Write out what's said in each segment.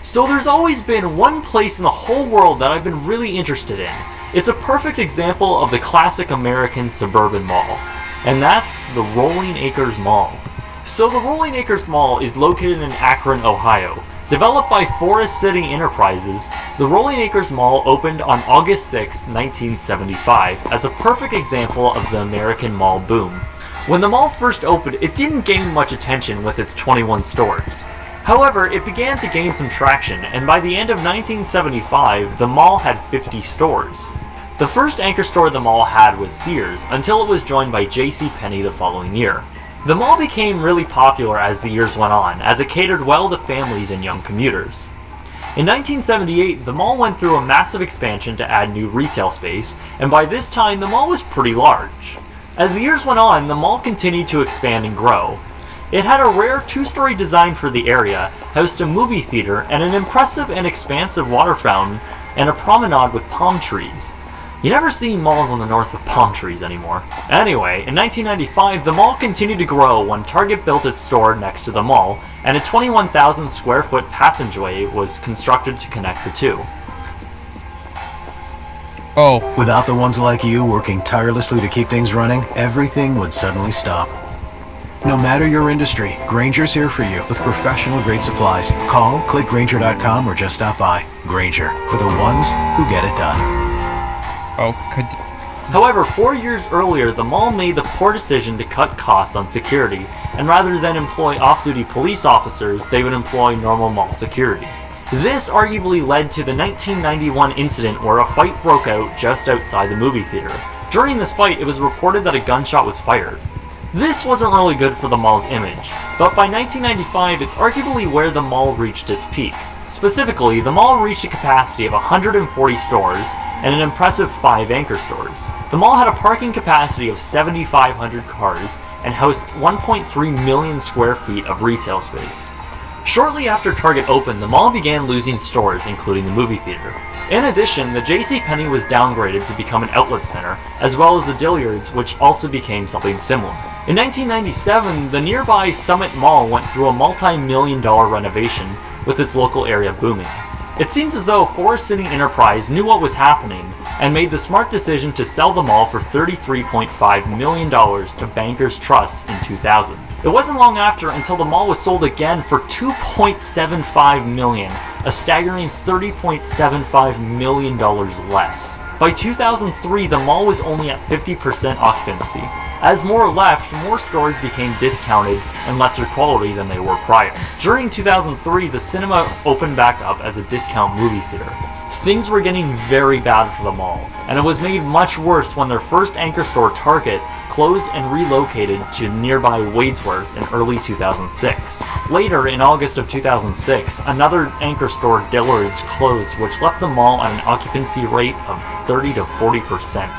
So there's always been one place in the whole world that I've been really interested in. It's a perfect example of the classic American suburban mall, and that's the Rolling Acres Mall. So the Rolling Acres Mall is located in Akron, Ohio. Developed by Forest City Enterprises, the Rolling Acres Mall opened on August 6, 1975, as a perfect example of the American mall boom. When the mall first opened, it didn't gain much attention with its 21 stores. However, it began to gain some traction, and by the end of 1975, the mall had 50 stores. The first anchor store the mall had was Sears, until it was joined by JCPenney the following year. The mall became really popular as the years went on, as it catered well to families and young commuters. In 1978, the mall went through a massive expansion to add new retail space, and by this time the mall was pretty large. As the years went on, the mall continued to expand and grow. It had a rare two-story design for the area, housed a movie theater, and an impressive and expansive water fountain, and a promenade with palm trees. You never see malls in the north with palm trees anymore. Anyway, in 1995, the mall continued to grow when Target built its store next to the mall, and a 21,000 square foot passageway was constructed to connect the two. Oh. Without the ones like you working tirelessly to keep things running, everything would suddenly stop. No matter your industry, Grainger's here for you with professional-grade supplies. Call, click Grainger.com, or just stop by. Grainger, for the ones who get it done. Oh, However, 4 years earlier, the mall made the poor decision to cut costs on security, and rather than employ off-duty police officers, they would employ normal mall security. This arguably led to the 1991 incident where a fight broke out just outside the movie theater. During this fight, it was reported that a gunshot was fired. This wasn't really good for the mall's image, but by 1995 it's arguably where the mall reached its peak. Specifically, the mall reached a capacity of 140 stores and an impressive 5 anchor stores. The mall had a parking capacity of 7,500 cars and housed 1.3 million square feet of retail space. Shortly after Target opened, the mall began losing stores, including the movie theater. In addition, the JCPenney was downgraded to become an outlet center, as well as the Dillard's, which also became something similar. In 1997, the nearby Summit Mall went through a multi-million-dollar renovation, with its local area booming. It seems as though Forest City Enterprise knew what was happening and made the smart decision to sell the mall for $33.5 million to Bankers Trust in 2000. It wasn't long after until the mall was sold again for $2.75 million, a staggering $30.75 million less. By 2003, the mall was only at 50% occupancy. As more left, more stores became discounted and lesser quality than they were prior. During 2003, the cinema opened back up as a discount movie theater. Things were getting very bad for the mall, and it was made much worse when their first anchor store, Target, closed and relocated to nearby Wadesworth in early 2006. Later, in August of 2006, another anchor store, Dillard's, closed, which left the mall at an occupancy rate of 30 to 40%.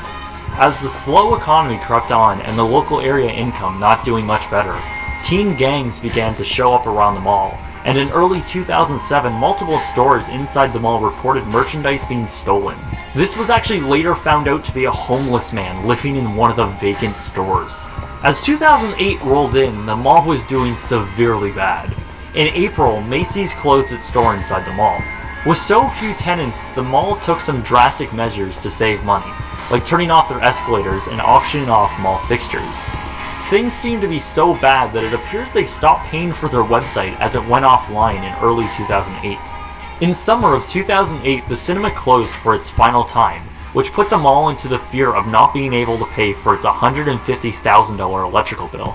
As the slow economy crept on and the local area income not doing much better, teen gangs began to show up around the mall, and in early 2007, multiple stores inside the mall reported merchandise being stolen. This was actually later found out to be a homeless man living in one of the vacant stores. As 2008 rolled in, the mall was doing severely bad. In April, Macy's closed its store inside the mall. With so few tenants, the mall took some drastic measures to save money, like turning off their escalators and auctioning off mall fixtures. Things seemed to be so bad that it appears they stopped paying for their website as it went offline in early 2008. In summer of 2008, the cinema closed for its final time, which put the mall into the fear of not being able to pay for its $150,000 electrical bill.